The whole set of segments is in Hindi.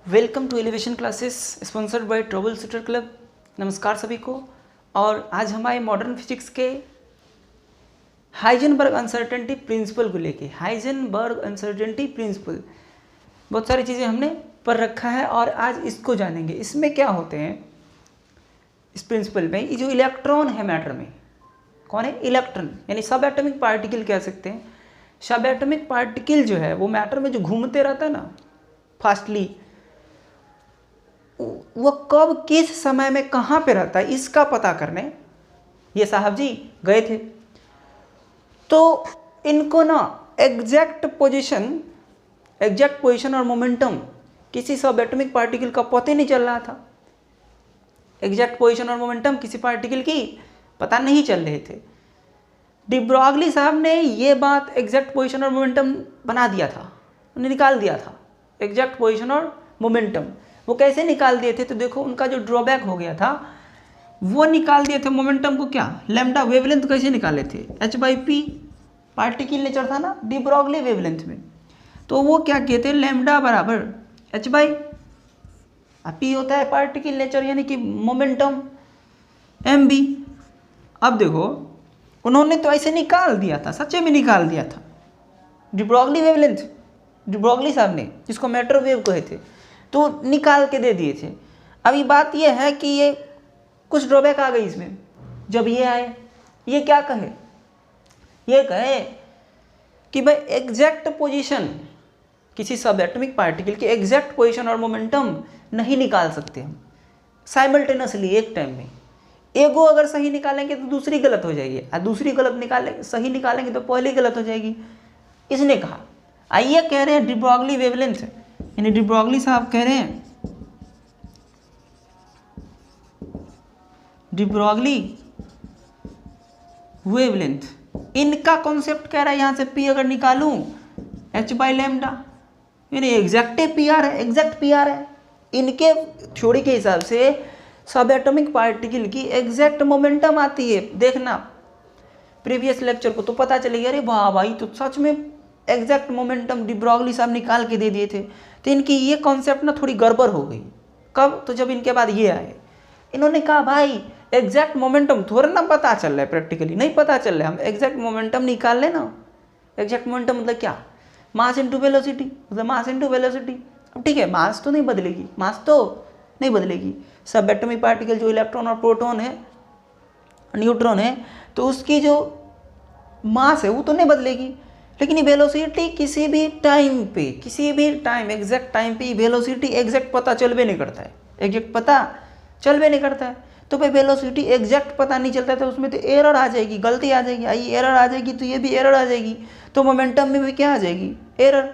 Welcome to elevation classes sponsored by trouble shooter club. नमस्कार सभी को। और आज हमारे मॉडर्न फिजिक्स के हाइजेनबर्ग अनसर्टेनिटी प्रिंसिपल को लेके हाइजेनबर्ग अनसर्टेनिटी प्रिंसिपल बहुत सारी चीज़ें हमने पढ़ रखा है और आज इसको जानेंगे। इसमें क्या होते हैं, इस प्रिंसिपल में ये जो इलेक्ट्रॉन है मैटर में, कौन है? इलेक्ट्रॉन, यानी सब एटॉमिक पार्टिकल कह सकते हैं। सब एटॉमिक पार्टिकल जो है वो मैटर में जो घूमते रहता है ना फास्टली, वो कब किस समय में कहाँ पे रहता है इसका पता करने ये साहब जी गए थे। तो इनको ना एग्जैक्ट पोजीशन और मोमेंटम किसी सब एटॉमिक पार्टिकल का पता ही नहीं चल रहा था। एग्जैक्ट पोजीशन और मोमेंटम किसी पार्टिकल की पता नहीं चल रहे थे। डी ब्रॉगली साहब ने ये बात एग्जैक्ट पोजीशन और मोमेंटम बना दिया था, उन्हें निकाल दिया था एग्जैक्ट पोजीशन और मोमेंटम। वो कैसे निकाल दिए थे? तो देखो उनका जो ड्रॉबैक हो गया था वो निकाल दिए थे मोमेंटम को। क्या? लैम्डा वेवलेंथ कैसे निकाले थे? h/p पार्टिकल नेचर था ना डी ब्रॉगली वेवलेंथ में। तो वो क्या किए थे? लैम्डा बराबर h/p होता है पार्टिकल नेचर यानी कि मोमेंटम mb। अब देखो उन्होंने तो ऐसे निकाल दिया था, सच्चे में निकाल दिया था de Broglie wavelength. De Broglie साहब ने जिसको मैटर वेव कहे थे तो निकाल के दे दिए थे। अभी बात यह है कि ये कुछ ड्रॉबैक आ गई इसमें। जब ये आए ये क्या कहे? ये कहे कि भाई एग्जैक्ट पोजीशन किसी सब एटॉमिक पार्टिकल की एग्जैक्ट पोजीशन और मोमेंटम नहीं निकाल सकते हम साइमल्टेनियसली एक टाइम में। एगो अगर सही निकालेंगे तो दूसरी गलत हो जाएगी और दूसरी गलत सही निकालेंगे तो पहली गलत हो जाएगी। इसने कहा, आइए कह रहे हैं डी ब्रॉगली वेवलेंथ, यानी डी ब्रॉगली साहब कह रहे हैं डी ब्रॉगली वेवलेंथ, इनका कॉन्सेप्ट कह रहा है यहाँ से p अगर निकालूं h/λ यानी एग्जैक्ट PR है, एग्जैक्ट PR है। इनके थ्योरी के हिसाब से सब एटॉमिक पार्टिकल की एग्जैक्ट मोमेंटम आती है। देखना प्रीवियस लेक्चर को तो पता चलेगा, अरे वाह भाई तो सच में एग्जैक्ट मोमेंटम डी ब्रॉगली साहब निकाल के दे दिए थे। तो इनकी ये कॉन्सेप्ट ना थोड़ी गड़बड़ हो गई। कब? तो जब इनके बाद ये आए, इन्होंने कहा भाई एग्जैक्ट मोमेंटम थोड़ा ना पता चल रहा है, प्रैक्टिकली नहीं पता चल रहा है, हम एग्जैक्ट मोमेंटम निकाल लें ना। एग्जैक्ट मोमेंटम मतलब क्या? मास इंटू वेलोसिटी, मतलब मास इंटू वेलोसिटी। अब ठीक है, मास तो नहीं बदलेगी, मास तो नहीं बदलेगी। सब एटॉमिक पार्टिकल जो इलेक्ट्रॉन और प्रोटॉन है, न्यूट्रॉन है, तो उसकी जो मास है वो तो नहीं बदलेगी, लेकिन वेलोसिटी किसी भी टाइम एग्जैक्ट टाइम पे वेलोसिटी एग्जैक्ट पता चलबे नहीं करता है, एग्जैक्ट पता चलबे नहीं करता है। तो भाई वेलोसिटी एग्जैक्ट पता नहीं चलता है तो उसमें तो एरर आ जाएगी, गलती आ जाएगी। आई एरर आ जाएगी तो ये भी एरर आ जाएगी, तो मोमेंटम में भी क्या आ जाएगी? एरर।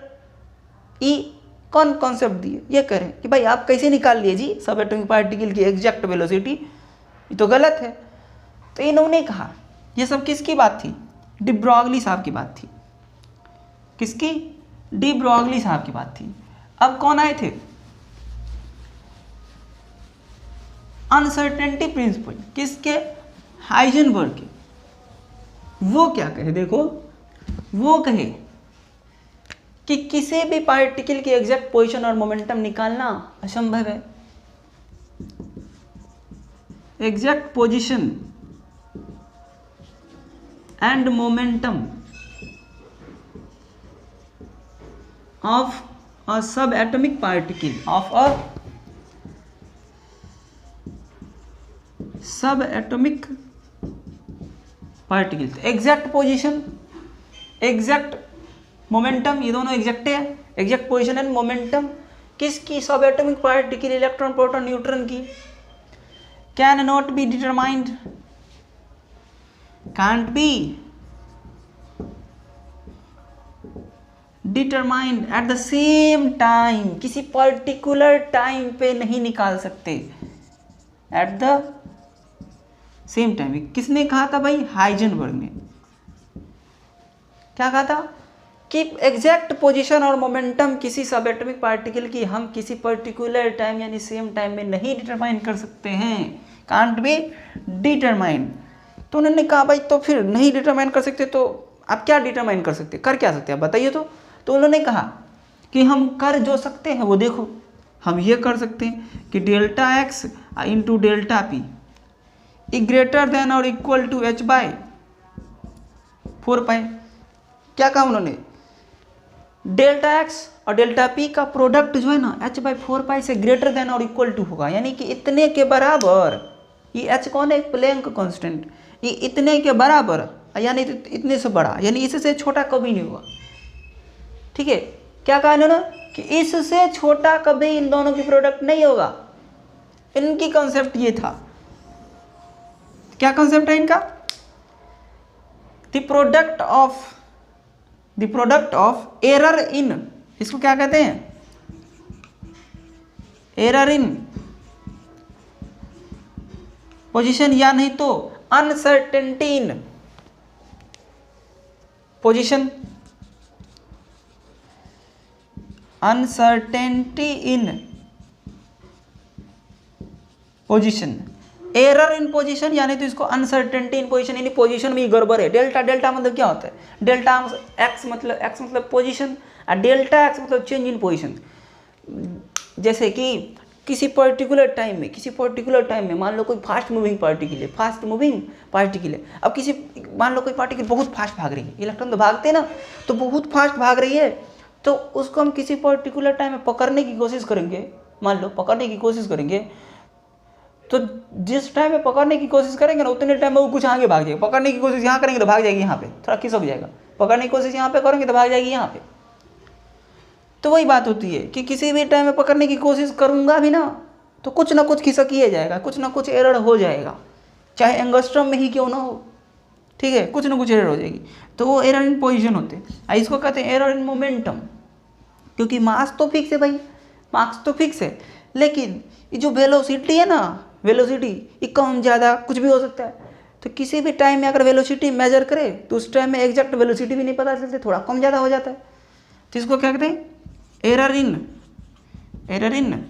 कौन कॉन्सेप्ट दिए? ये करें कि भाई आप कैसे निकाल लिए जी सब एटॉमिक पार्टिकल की एग्जैक्ट वेलोसिटी, ये तो गलत है। तो इन्होंने कहा, ये सब किसकी बात थी? डी ब्रॉगली साहब की बात थी। किसकी? डी ब्रॉगली साहब की बात थी। अब कौन आए थे? अनसर्टेनिटी प्रिंसिपल किसके? हाइजेनबर्ग के। वो क्या कहे? देखो वो कहे कि किसी भी पार्टिकल की एग्जैक्ट पोजीशन और मोमेंटम निकालना असंभव है। Exact position and momentum of a subatomic particle of a subatomic particle। Exact position exact momentum ये दोनों एग्जैक्ट है। एग्जैक्ट पोजीशन एंड मोमेंटम किसकी? सब atomic particle electron proton neutron की। Can not be determined, can't be determined at the same time, किसी पर्टिकुलर टाइम पे नहीं निकाल सकते। एट द सेम टाइम किसने कहा था भाई? हाइजेनबर्ग ने। क्या कहा था? कि एग्जैक्ट पोजीशन और मोमेंटम किसी सब एटॉमिक पार्टिकल की हम किसी पर्टिकुलर टाइम यानी सेम टाइम में नहीं डिटरमाइन कर सकते हैं, कांट बी डिटरमाइंड। तो उन्होंने कहा भाई तो फिर नहीं डिटरमाइन कर सकते तो आप क्या डिटरमाइन कर सकते, कर क्या सकते हैं बताइए। तो उन्होंने कहा कि हम कर जो सकते हैं वो देखो, हम ये कर सकते हैं कि delta x into delta P E greater than और इक्वल टू h बाय 4 पाई। क्या कहा उन्होंने, डेल्टा एक्स और डेल्टा पी का प्रोडक्ट जो है ना h बाई 4 पाई से ग्रेटर देन और इक्वल टू होगा, यानी कि इतने के बराबर। ये h कौन है, प्लैंक कांस्टेंट, ये इतने के बराबर यानी इतने से बड़ा, यानी इससे छोटा कभी नहीं होगा। ठीक है, क्या कहा इन्होंने कि इससे छोटा कभी इन दोनों की प्रोडक्ट नहीं होगा। इनकी कॉन्सेप्ट ये था, क्या कॉन्सेप्ट है इनका, the product of error in, इसको क्या कहते हैं, एरर इन पोजीशन या नहीं तो uncertainty in position, uncertainty in position, error in position यानी तो इसको अनसर्टेनिटी इन पोजीशन, यानी पोजीशन में गड़बड़ है। डेल्टा, डेल्टा मतलब क्या होता है, डेल्टा एक्स मतलब पोजीशन और डेल्टा एक्स मतलब चेंज इन पोजीशन। जैसे कि किसी पर्टिकुलर टाइम में मान लो कोई फास्ट मूविंग पार्टिकल है, अब किसी मान लो कोई पार्टिकल बहुत फास्ट भाग रही है, इलेक्ट्रॉन तो भागते हैं ना, तो बहुत फास्ट भाग रही है, तो उसको हम किसी पर्टिकुलर टाइम में पकड़ने की कोशिश करेंगे, मान लो पकड़ने की कोशिश करेंगे, तो जिस टाइम में पकड़ने की कोशिश करेंगे ना उतने टाइम में वो कुछ आगे भाग जाएगा। पकड़ने की कोशिश यहाँ करेंगे तो भाग जाएगी यहाँ पे, थोड़ा खिसक जाएगा, पकड़ने की कोशिश यहाँ पे करेंगे तो भाग जाएगी यहाँ पे। तो वही बात होती है कि किसी भी टाइम में पकड़ने की कोशिश करूँगा भी ना तो कुछ ना कुछ खिसक ही जाएगा, कुछ ना कुछ एरर हो जाएगा, चाहे एंगस्ट्रॉम में ही क्यों ना हो। ठीक है, कुछ ना कुछ एरर हो जाएगी, तो वो एरर इन पोजीशन होते हैं। इसको कहते हैं एरर इन मोमेंटम, क्योंकि मास तो फिक्स है भाई, मास तो फिक्स है, लेकिन ये जो वेलोसिटी है ना, वेलोसिटी ये कम ज़्यादा कुछ भी हो सकता है। तो किसी भी टाइम में अगर वेलोसिटी मेजर करे तो उस टाइम में एग्जैक्ट वेलोसिटी भी नहीं पता चलती, थोड़ा कम ज़्यादा हो जाता है। तो इसको क्या कहते हैं, एरर इन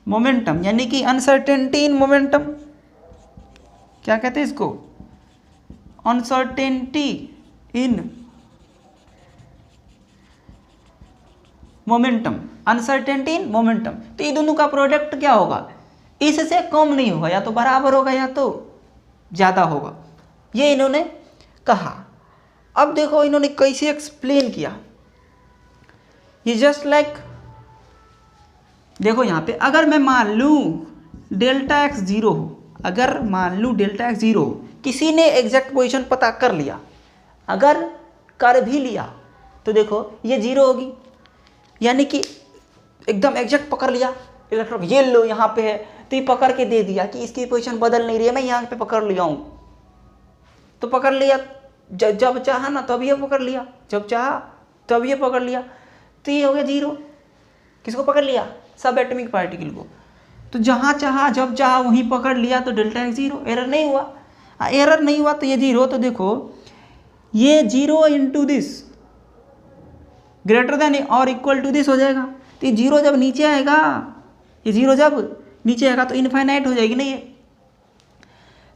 मोमेंटम, यानी कि अनसर्टेनिटी इन मोमेंटम। क्या कहते हैं इसको, uncertainty in momentum, uncertainty in momentum. तो ये दोनों का प्रोडक्ट क्या होगा, इससे कम नहीं होगा, या तो बराबर होगा या तो ज़्यादा होगा, ये इन्होंने कहा। अब देखो इन्होंने कैसे एक्सप्लेन किया, ये जस्ट लाइक देखो यहाँ पे, अगर मैं मान लूँ डेल्टा एक्स 0 हो, अगर मान लूँ डेल्टा एक्स 0 हो, किसी ने एग्जैक्ट पोजीशन पता कर लिया, अगर कर भी लिया तो देखो ये 0 होगी, यानी कि एकदम एग्जैक्ट पकड़ लिया इलेक्ट्रॉन, ये लो यहाँ पे है, तो ये पकड़ के दे दिया कि इसकी पोजीशन बदल नहीं रही है, मैं यहाँ पे पकड़ लिया हूँ, तो पकड़ लिया, जब चाहा ना तब ये पकड़ लिया, जब चाहा तब ये पकड़ लिया, तो ये हो गया 0। किसको पकड़ लिया, सब एटॉमिक पार्टिकल को। तो जहाँ चाहा जब चाहा वहीं पकड़ लिया, तो डेल्टा एक्स 0, एरर नहीं हुआ। एरर नहीं हुआ तो ये 0, तो देखो ये 0 इंटू दिस ग्रेटर देन और इक्वल टू दिस हो जाएगा। तो ये 0 जब नीचे आएगा, ये 0 जब नीचे आएगा तो इनफाइनाइट हो जाएगी ना ये।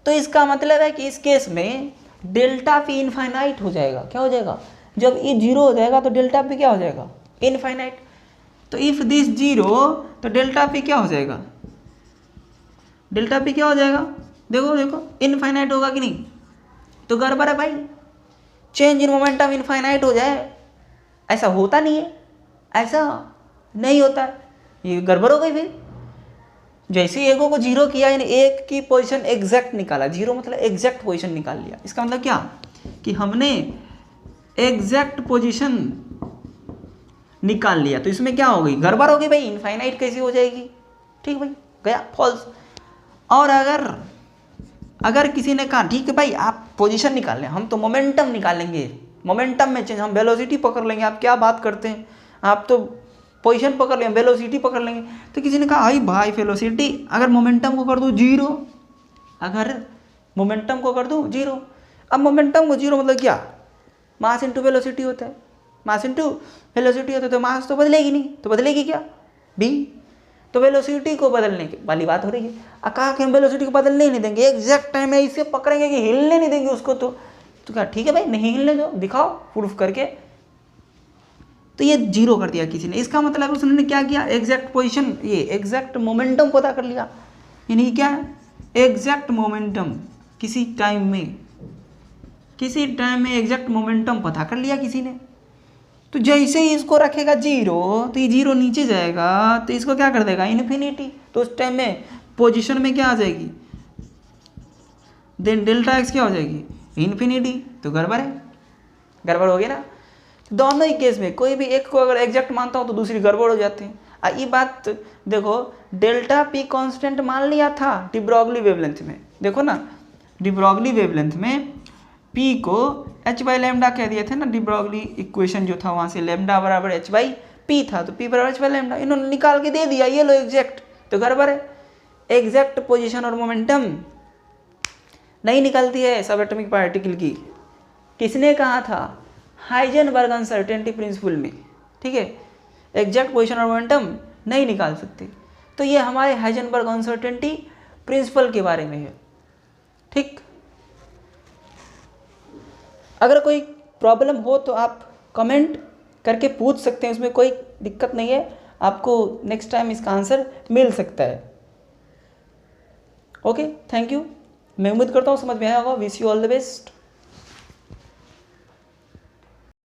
तो इसका मतलब है कि इस केस में डेल्टा पी इनफाइनाइट हो जाएगा। क्या हो जाएगा, जब ये 0 हो जाएगा तो डेल्टा पी क्या हो जाएगा, इनफाइनाइट। तो इफ दिस 0 तो डेल्टा पी क्या हो जाएगा, डेल्टा पी क्या हो जाएगा, देखो देखो इनफाइनाइट होगा कि नहीं, तो गड़बड़ है भाई। चेंज इन मोमेंटम इनफाइनाइट हो जाए, ऐसा होता नहीं है, ऐसा नहीं होता है, ये गड़बड़ हो गई। फिर जैसे ही एगो को 0 किया, यानी एक की पोजीशन एग्जैक्ट निकाला, 0 मतलब एग्जैक्ट पोजीशन निकाल लिया। इसका मतलब क्या कि हमने एग्जैक्ट पोजीशन निकाल लिया, तो इसमें क्या हो गई, गड़बड़ हो गई भाई, इनफाइनाइट कैसी हो जाएगी। ठीक भाई, गया फॉल्स। और अगर किसी ने कहा ठीक है भाई आप पोजीशन निकाल लें, हम तो मोमेंटम निकालेंगे, मोमेंटम में चेंज, हम वेलोसिटी पकड़ लेंगे, आप क्या बात करते हैं, आप तो पोजीशन पकड़ लेंगे, वेलोसिटी पकड़ लेंगे। तो किसी ने कहा भाई वेलोसिटी अगर मोमेंटम को कर दूँ 0, अगर मोमेंटम को कर दूँ 0, अब मोमेंटम को 0 मतलब क्या, मास इंटू वेलोसिटी होता है, मास इंटू वेलोसिटी होता है, तो मास तो बदलेगी नहीं, तो बदलेगी क्या भी, तो वेलोसिटी को बदलने की वाली बात हो रही है। कहा कि हम वेलोसिटी को बदलने नहीं देंगे, एग्जैक्ट टाइम में इसे पकड़ेंगे कि हिलने नहीं देंगे उसको, तो क्या ठीक है भाई नहीं हिलने दो, दिखाओ प्रूफ करके। तो ये जीरो कर दिया किसी ने, इसका मतलब उसने क्या किया, एग्जैक्ट पोजीशन, ये एग्जैक्ट मोमेंटम पता कर लिया। यानी क्या है, एग्जैक्ट मोमेंटम, किसी टाइम में एग्जैक्ट मोमेंटम पता कर लिया किसी ने। तो जैसे ही इसको रखेगा जीरो, तो ये जीरो नीचे जाएगा, तो इसको क्या कर देगा, इन्फिनिटी। तो उस टाइम में पोजीशन में क्या आ जाएगी, देन डेल्टा एक्स क्या हो जाएगी, इन्फिनिटी। तो गड़बड़ है, गड़बड़ हो गया ना। दोनों ही केस में कोई भी एक को अगर एग्जैक्ट मानता हूँ तो दूसरी गड़बड़ हो जाती है। ये बात देखो, डेल्टा पी कांस्टेंट मान लिया था डी ब्रॉगली वेवलेंथ में, देखो ना डी ब्रॉगली वेवलेंथ में पी को एच बाई लेमडा कह दिए थे ना, डी ब्रॉगली इक्वेशन जो था वहाँ से लेमडा बराबर एच बाई पी था, तो पी बराबर एच बाई लेमडा इन्होंने निकाल के दे दिया, ये लो एग्जैक्ट। तो गड़बड़ है, एग्जैक्ट पोजीशन और मोमेंटम नहीं निकलती है सब एटॉमिक पार्टिकल की। किसने कहा था, हाइजेनबर्ग अनसर्टेनिटी प्रिंसिपल में, ठीक है, एग्जैक्ट पोजीशन और मोमेंटम नहीं निकाल सकते। तो ये हमारे हाइजेनबर्ग अनसर्टेनिटी प्रिंसिपल के बारे में है, ठीक। अगर कोई प्रॉब्लम हो तो आप कमेंट करके पूछ सकते हैं, उसमें कोई दिक्कत नहीं है, आपको नेक्स्ट टाइम इसका आंसर मिल सकता है। Okay, thank you. मैं उम्मीद करता हूँ समझ में आया होगा। Wish you all the best.